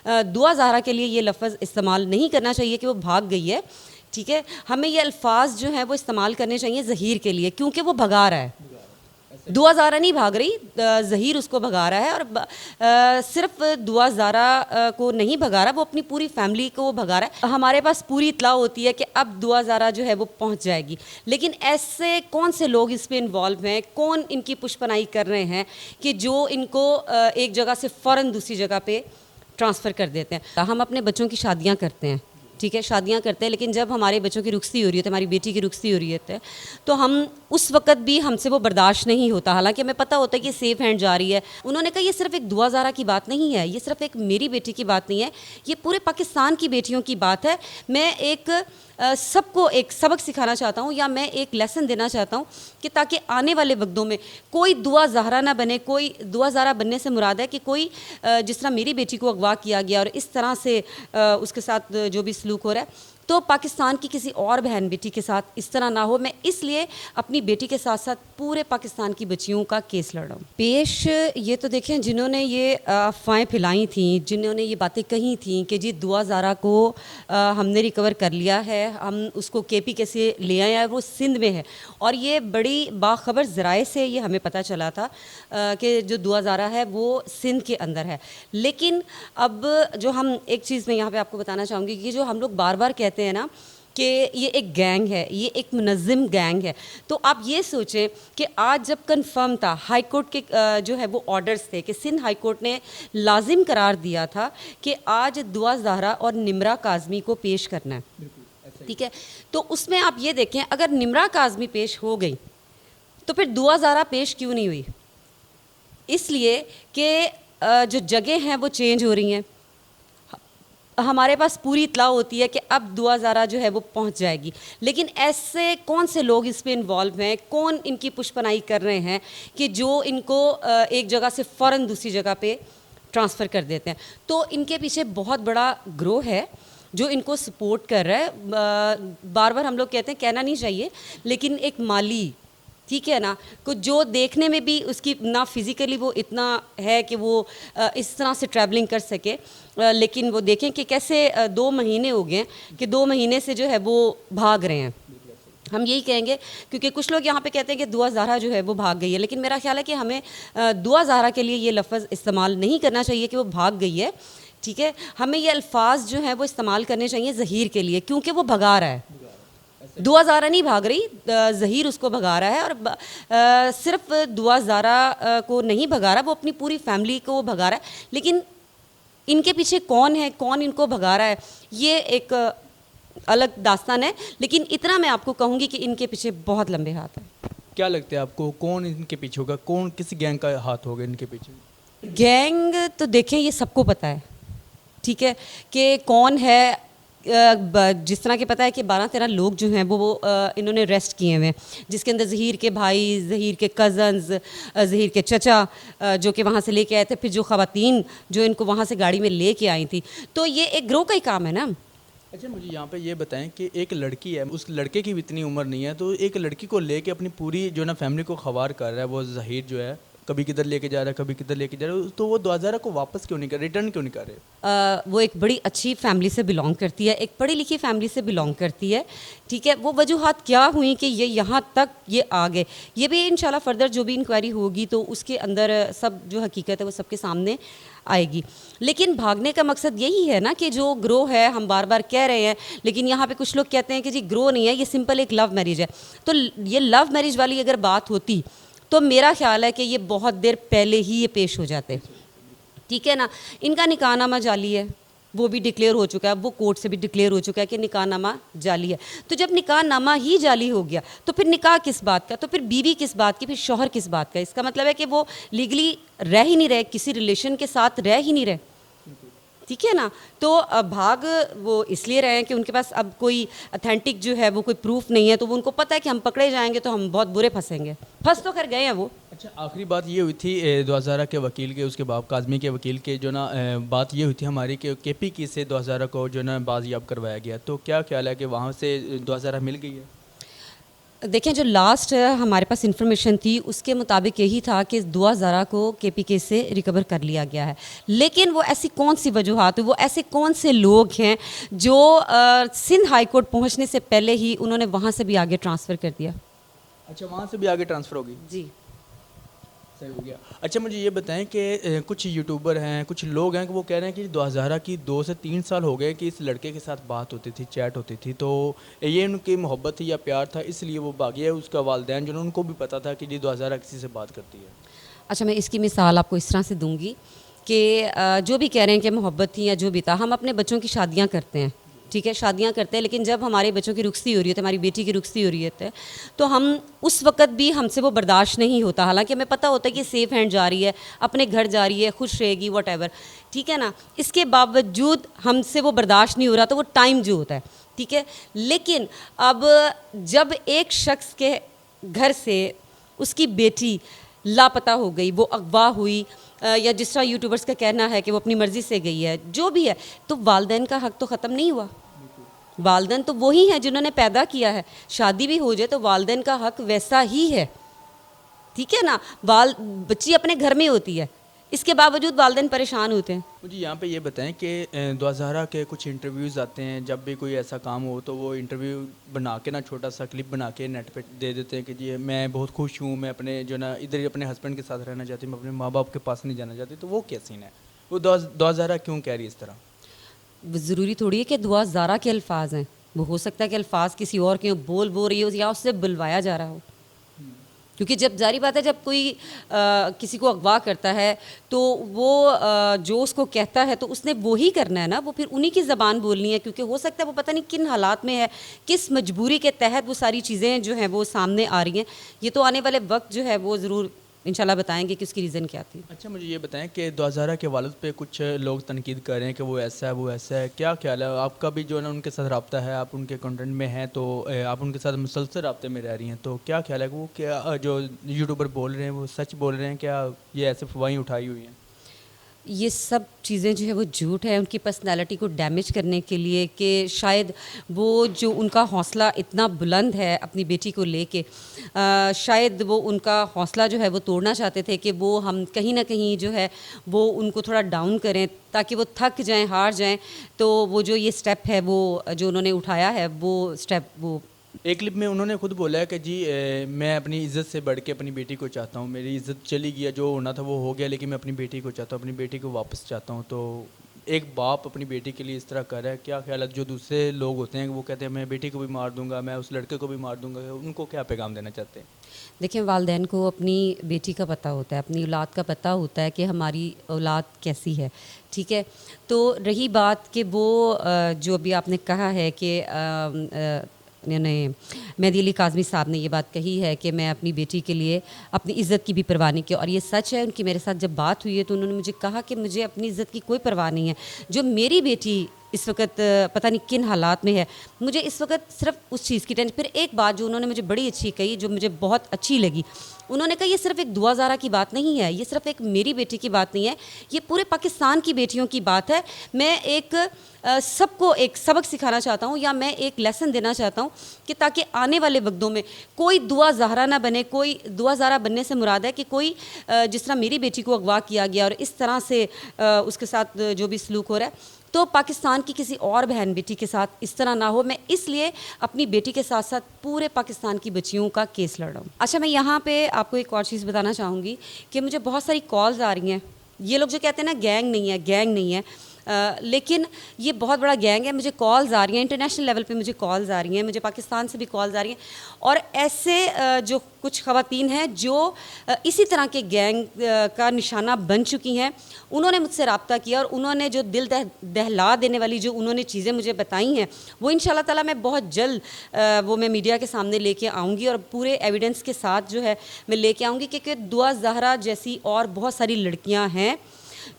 दुआ ज़हरा के लिए ये लफ्ज़ इस्तेमाल नहीं करना चाहिए कि वो भाग गई है, ठीक है। हमें ये अल्फाज जो हैं वो इस्तेमाल करने चाहिए ज़हीर के लिए, क्योंकि वो भगा रहा है। दुआ ज़ारा नहीं भाग रही, ज़हीर उसको भगा रहा है। और सिर्फ दुआ ज़ारा को नहीं भगा रहा, वो अपनी पूरी फैमिली को भगा रहा है। हमारे पास पूरी इत्तला होती है कि अब दुआ ज़ारा जो है वो पहुंच जाएगी, लेकिन ऐसे कौन से लोग इस पे इन्वॉल्व हैं, कौन इनकी पुष्पनाई कर रहे हैं कि जो इनको एक जगह से फ़ौरन दूसरी जगह पे ट्रांसफ़र कर देते हैं। हम अपने बच्चों की शादियाँ करते हैं, ठीक है, शादियाँ करते हैं, लेकिन जब हमारे बच्चों की रुखसती हो रही है, तो हमारी बेटी की रुखसती हो रही है, तो हम उस वक़्त भी हमसे वो बर्दाश्त नहीं होता, हालांकि हमें पता होता है कि सेफ़ हैंड जा रही है। उन्होंने कहा ये सिर्फ एक दुआ ज़ारा की बात नहीं है, ये सिर्फ एक मेरी बेटी की बात नहीं है, ये पूरे पाकिस्तान की बेटियों की बात है। मैं एक सबको एक सबक सिखाना चाहता हूँ, या मैं एक लेसन देना चाहता हूँ कि ताकि आने वाले वक्तों में कोई दुआ ज़हरा ना बने। कोई दुआ ज़हरा बनने से मुराद है कि कोई जिस तरह मेरी बेटी को अगवा किया गया और इस तरह से उसके साथ जो भी सलूक हो रहा है, तो पाकिस्तान की किसी और बहन बेटी के साथ इस तरह ना हो। मैं इसलिए अपनी बेटी के साथ साथ पूरे पाकिस्तान की बच्चियों का केस लड़ रहा हूँ। पेश ये तो देखें, जिन्होंने ये अफवाहें फैलाई थी, जिन्होंने ये बातें कही थी कि जी दुआ ज़ारा को हमने रिकवर कर लिया है, हम उसको KPK से ले आए हैं, वो सिंध में है। और ये बड़ी बाखबर ज़राए से ये हमें पता चला था कि जो दुआ ज़ारा है वो सिंध के अंदर है। लेकिन अब जो हम एक चीज़ मैं यहाँ पे आपको बताना चाहूँगी कि जो हम लोग बार बार कहते हैं ना कि ये एक गैंग है, ये एक मुनज़्ज़म गैंग है, तो आप ये सोचें कि आज जब कंफर्म था, हाई कोर्ट के जो है वो ऑर्डर्स थे कि सिंध हाई कोर्ट ने लाजिम करार दिया था कि आज दुआ ज़हरा और निमरा काज़मी को पेश करना है, ठीक है। तो उसमें आप ये देखें, अगर निमरा काज़मी पेश हो गई तो फिर दुआ ज़हरा पेश क्यों नहीं हुई? इसलिए कि जो जगह हैं वो चेंज हो रही हैं। हमारे पास पूरी इत्तला होती है कि अब दुआ ज़ारा जो है वो पहुंच जाएगी, लेकिन ऐसे कौन से लोग इस पे इन्वॉल्व हैं, कौन इनकी पुष्पनाई कर रहे हैं कि जो इनको एक जगह से फ़ौरन दूसरी जगह पे ट्रांसफ़र कर देते हैं। तो इनके पीछे बहुत बड़ा ग्रोह है जो इनको सपोर्ट कर रहा है। बार बार हम लोग कहते हैं, कहना नहीं चाहिए, लेकिन एक माली, ठीक है ना, कुछ जो देखने में भी उसकी ना फिज़िकली वो इतना है कि वो इस तरह से ट्रैवलिंग कर सके, लेकिन वो देखें कि कैसे 2 महीने हो गए कि 2 महीने से जो है वो भाग रहे हैं। हम यही कहेंगे, क्योंकि कुछ लोग यहाँ पे कहते हैं कि दुआ ज़हरा जो है वो भाग गई है, लेकिन मेरा ख्याल है कि हमें दुआ ज़हरा के लिए ये लफ्ज़ इस्तेमाल नहीं करना चाहिए कि वो भाग गई है, ठीक है। हमें ये अल्फाज जो हैं वो इस्तेमाल करने चाहिए ज़हीर के लिए, क्योंकि वो भगा रहा है। दुआ ज़ारा नहीं भाग रही, ज़हीर उसको भगा रहा है। और सिर्फ दुआ ज़ारा को नहीं भगा रहा, वो अपनी पूरी फैमिली को भगा रहा है। लेकिन इनके पीछे कौन है, कौन इनको भगा रहा है, ये एक अलग दास्तान है। लेकिन इतना मैं आपको कहूँगी कि इनके पीछे बहुत लंबे हाथ हैं। क्या लगता है आपको, कौन इनके पीछे होगा, कौन किस गैंग का हाथ होगा इनके पीछे? गैंग तो देखें ये सबको पता है, ठीक है, कि कौन है। जिस तरह के पता है कि 12-13 लोग जो हैं वो इन्होंने अरेस्ट किए हुए हैं, जिसके अंदर ज़हीर के भाई, ज़हीर के कज़न्स, ज़हीर के चचा जो कि वहाँ से लेके आए थे, फिर जो ख़वातीन जो इनको वहाँ से गाड़ी में लेके आई थी। तो ये एक ग्रोह का ही काम है ना। अच्छा, मुझे यहाँ पे ये बताएं कि एक लड़की है, उस लड़के की भी इतनी उम्र नहीं है, तो एक लड़की को लेके अपनी पूरी जो ना फैमिली को खवार कर रहा है वो ज़हीर जो है, कभी किधर लेके जा रहा है, कभी किधर लेके जा रहा है, तो वो दुआ ज़ारा को वापस क्यों नहीं कर, रिटर्न क्यों नहीं कर रहे? वो एक बड़ी अच्छी फैमिली से बिलोंग करती है, एक पढ़ी लिखी फैमिली से बिलोंग करती है, ठीक है। वो वजूहात क्या हुई कि ये यहाँ तक ये आ गए, ये भी इंशाल्लाह फर्दर जो भी इंक्वायरी होगी तो उसके अंदर सब जो हकीकत है वो सबके सामने आएगी। लेकिन भागने का मकसद यही है ना कि जो ग्रो है, हम बार बार कह रहे हैं, लेकिन यहाँ पे कुछ लोग कहते हैं कि जी ग्रो नहीं है, ये सिंपल एक लव मैरिज है। तो ये लव मैरिज वाली अगर बात होती तो मेरा ख्याल है कि ये बहुत देर पहले ही ये पेश हो जाते, ठीक है ना। इनका निकाहनामा जाली है, वो भी डिक्लेयर हो चुका है, वो कोर्ट से भी डिक्लेयर हो चुका है कि निकाहनामा जाली है। तो जब निकाहनामा ही जाली हो गया तो फिर निकाह किस बात का, तो फिर बीवी किस बात की, फिर शौहर किस बात का? इसका मतलब है कि वो लीगली रह ही नहीं रहे, किसी रिलेशन के साथ रह ही नहीं रहे, ठीक है ना। तो भाग वो इसलिए रहे हैं कि उनके पास अब कोई अथेंटिक जो है वो कोई प्रूफ नहीं है, तो वो उनको पता है कि हम पकड़े जाएंगे तो हम बहुत बुरे फंसेंगे। फंस तो कर गए हैं वो। अच्छा, आखिरी बात ये हुई थी दुआ ज़ारा के वकील के, उसके बाप काज़मी के वकील के जो ना बात ये हुई थी हमारी कि KPK से दुआ ज़ारा को जो ना बाजियाब करवाया गया, तो क्या ख्याल है कि वहाँ से दुआ ज़ारा मिल गई है? देखें, जो लास्ट हमारे पास इन्फॉर्मेशन थी उसके मुताबिक यही था कि दुआ ज़ारा को केपीके से रिकवर कर लिया गया है। लेकिन वो ऐसी कौन सी वजूहात, वो ऐसे कौन से लोग हैं जो सिंध हाई कोर्ट पहुंचने से पहले ही उन्होंने वहां से भी आगे ट्रांसफ़र कर दिया। अच्छा, वहाँ से भी आगे ट्रांसफ़र होगी। जी, सही हो गया। अच्छा, मुझे ये बताएं कि कुछ यूट्यूबर हैं, कुछ लोग हैं कि वो कह रहे हैं कि दुआ ज़ारा की 2 से 3 साल हो गए कि इस लड़के के साथ बात होती थी, चैट होती थी, तो ये उनकी मोहब्बत थी या प्यार था, इसलिए वो भागे। उसका वालिदैन जो है उनको भी पता था कि जी दुआ ज़ारा किसी से बात करती है। अच्छा, मैं इसकी मिसाल आपको इस तरह से दूंगी कि जो भी कह रहे हैं कि मोहब्बत थी या जो भी था, हम अपने बच्चों की शादियां करते हैं, ठीक है, शादियां करते हैं, लेकिन जब हमारे बच्चों की रुखसती हो रही है, हमारी बेटी की रुखसती हो रही है, तो हम उस वक़्त भी हमसे वो बर्दाश्त नहीं होता, हालांकि हमें पता होता है कि सेफ़ हैंड जा रही है, अपने घर जा रही है, खुश रहेगी, वट, ठीक है ना। इसके बावजूद हमसे वो बर्दाश्त नहीं हो रहा, तो वो टाइम जो होता है, ठीक है। लेकिन अब जब एक शख्स के घर से उसकी बेटी लापता हो गई, वो अगवा हुई, या जिस तरह यूट्यूबर्स का कहना है कि वो अपनी मर्ज़ी से गई है, जो भी है, तो वालिदैन का हक़ तो ख़त्म नहीं हुआ। वालिदैन तो वही हैं जिन्होंने पैदा किया है। शादी भी हो जाए तो वालिदैन का हक़ वैसा ही है, ठीक है ना। बच्ची अपने घर में होती है, इसके बावजूद वालिदैन परेशान होते हैं। मुझे यहाँ पे ये बताएं कि दुआ ज़ारा के कुछ इंटरव्यूज़ आते हैं, जब भी कोई ऐसा काम हो तो वो इंटरव्यू बना के ना, छोटा सा क्लिप बना के नेट पे दे देते हैं कि जी मैं बहुत खुश हूँ, मैं अपने जो ना इधर ही अपने हस्बैंड के साथ रहना चाहती हूँ, मैं अपने माँ बाप के पास नहीं जाना चाहती। तो वो क्या सीन है? वो दुआ ज़ारा क्यों कह रही है इस तरह? ज़रूरी थोड़ी है कि दुआ ज़ारा के अल्फाज हैं, वो हो सकता है कि अल्फाज किसी और के बोल रही हो या उससे बुलवाया जा रहा हो। क्योंकि जब जारी बात है, जब कोई किसी को अगवा करता है तो वो जो उसको कहता है तो उसने वो ही करना है ना, वो फिर उन्हीं की ज़बान बोलनी है, क्योंकि हो सकता है वो पता नहीं किन हालात में है, किस मजबूरी के तहत वो सारी चीज़ें जो हैं वो सामने आ रही हैं। ये तो आने वाले वक्त जो है वो ज़रूर इंशाल्लाह बताएंगे कि उसकी रीज़न क्या थी। अच्छा, मुझे ये बताएं कि दुआ ज़ारा के वालिद पे कुछ लोग तनकीद कर रहे हैं कि वो ऐसा है, वो ऐसा है, क्या ख्याल है आपका? भी जो है ना उनके साथ रब्ता है, आप उनके कंटेंट में हैं, तो आप उनके साथ मुसलसल रब्ते में रह रही हैं, तो क्या ख्याल है कि वो क्या जो यूट्यूबर बोल रहे हैं वो सच बोल रहे हैं, क्या ये ऐसे अफवाहें उठाई हुई हैं? ये सब चीज़ें जो है वो झूठ है, उनकी पर्सनैलिटी को डैमेज करने के लिए, कि शायद वो जो उनका हौसला इतना बुलंद है अपनी बेटी को लेके, शायद वो उनका हौसला जो है वो तोड़ना चाहते थे, कि वो हम कहीं ना कहीं जो है वो उनको थोड़ा डाउन करें ताकि वो थक जाएं, हार जाएं। तो वो जो ये स्टेप है वो जो उन्होंने उठाया है, वो स्टेप वो एक क्लिप में उन्होंने खुद बोला है कि जी मैं अपनी इज़्ज़त से बढ़ के अपनी बेटी को चाहता हूँ, मेरी इज़्ज़त चली गई, जो होना था वो हो गया, लेकिन मैं अपनी बेटी को चाहता हूँ, अपनी बेटी को वापस चाहता हूँ। तो एक बाप अपनी बेटी के लिए इस तरह कर रहा है, क्या ख्याल है? जो दूसरे लोग होते हैं वो कहते हैं मैं बेटी को भी मार दूंगा, मैं उस लड़के को भी मार दूंगा, उनको क्या पैगाम देना चाहते हैं? देखिए, वालिदैन को अपनी बेटी का पता होता है, अपनी औलाद का पता होता है कि हमारी औलाद कैसी है, ठीक है। तो रही बात कि वो जो अभी आपने कहा है कि मेहदी अली काज़मी साहब ने ये बात कही है कि मैं अपनी बेटी के लिए अपनी इज़्ज़त की भी परवाह नहीं की, और ये सच है। उनकी मेरे साथ जब बात हुई है तो उन्होंने मुझे कहा कि मुझे अपनी इज़्ज़त की कोई परवाह नहीं है, जो मेरी बेटी इस वक्त पता नहीं किन हालात में है, मुझे इस वक्त सिर्फ उस चीज़ की टेंशन। फिर एक बात जो उन्होंने मुझे बड़ी अच्छी कही, जो मुझे बहुत अच्छी लगी, उन्होंने कहा ये सिर्फ एक दुआ ज़ारा की बात नहीं है, ये सिर्फ एक मेरी बेटी की बात नहीं है, ये पूरे पाकिस्तान की बेटियों की बात है। मैं एक सबको एक सबक सिखाना चाहता हूँ, या मैं एक लेसन देना चाहता हूँ कि ताकि आने वाले वक्तों में कोई दुआ ज़ारा ना बने। कोई दुआ ज़ारा बनने से मुराद है कि कोई जिस तरह मेरी बेटी को अगवा किया गया और इस तरह से उसके साथ जो भी सलूक हो रहा है, तो पाकिस्तान की किसी और बहन बेटी के साथ इस तरह ना हो। मैं इसलिए अपनी बेटी के साथ साथ पूरे पाकिस्तान की बच्चियों का केस लड़ रहा हूँ। अच्छा, मैं यहाँ पे आपको एक और चीज़ बताना चाहूँगी कि मुझे बहुत सारी कॉल्स आ रही हैं। ये लोग जो कहते हैं ना गैंग नहीं है, गैंग नहीं है, लेकिन ये बहुत बड़ा गैंग है। मुझे कॉल्स आ रही हैं, इंटरनेशनल लेवल पे मुझे कॉल्स आ रही हैं, मुझे पाकिस्तान से भी कॉल्स आ रही हैं, और ऐसे जो कुछ ख़वातीन हैं जो इसी तरह के गैंग का निशाना बन चुकी हैं, उन्होंने मुझसे रब्ता किया और उन्होंने जो दिल दहला देने वाली जो उन्होंने चीज़ें मुझे बताई हैं, वो इंशाल्लाह ताला मैं बहुत जल्द वो मैं मीडिया के सामने लेके आऊँगी, और पूरे एविडेंस के साथ जो है मैं लेके आऊँगी, क्योंकि दुआ ज़हरा जैसी और बहुत सारी लड़कियाँ हैं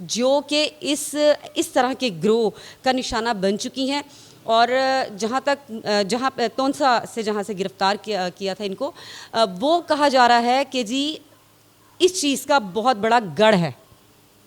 जो कि इस तरह के ग्रोह का निशाना बन चुकी हैं। और जहाँ तोनसा से जहाँ से गिरफ़्तार किया था इनको, वो कहा जा रहा है कि जी इस चीज़ का बहुत बड़ा गढ़ है।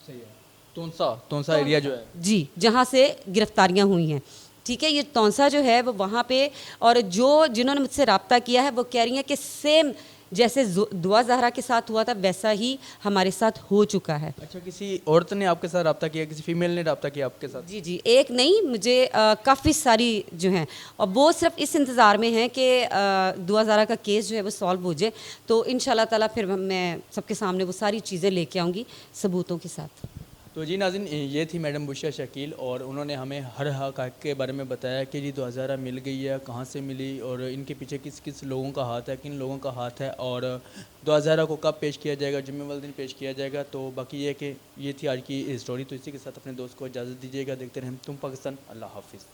सही है, तोनसा एरिया जो है जी, जहाँ से गिरफ़्तारियाँ हुई हैं। ठीक है, ये तौंसा जो है वो वहाँ पे, और जिन्होंने मुझसे रब्ता किया है वो कह रही हैं कि सेम जैसे दुआ ज़हरा के साथ हुआ था वैसा ही हमारे साथ हो चुका है। अच्छा, किसी औरत ने आपके साथ रब्ता किया, किसी फीमेल ने रब्ता किया आपके साथ? जी जी, एक नहीं, मुझे काफ़ी सारी जो हैं, और वो सिर्फ इस इंतज़ार में हैं कि दुआ ज़हरा का केस जो है वो सॉल्व हो जाए, तो इंशाल्लाह ताला फिर मैं सबके सामने वो सारी चीज़ें लेके आऊँगी सबूतों के साथ। तो जी नाज़रीन, ये थी मैडम बुशरा शकील, और उन्होंने हमें हर हक़ाइक़ के बारे में बताया कि जी दुआ ज़हरा मिल गई है, कहाँ से मिली और इनके पीछे किस किस लोगों का हाथ है, किन लोगों का हाथ है, और दुआ ज़हरा को कब पेश किया जाएगा, जुम्मे वाले दिन पेश किया जाएगा। तो बाकी ये कि ये थी आज की स्टोरी। तो इसी के साथ अपने दोस्त को इजाज़त दीजिएगा। देखते रहें तुम पाकिस्तान। अल्लाह हाफ़िज़।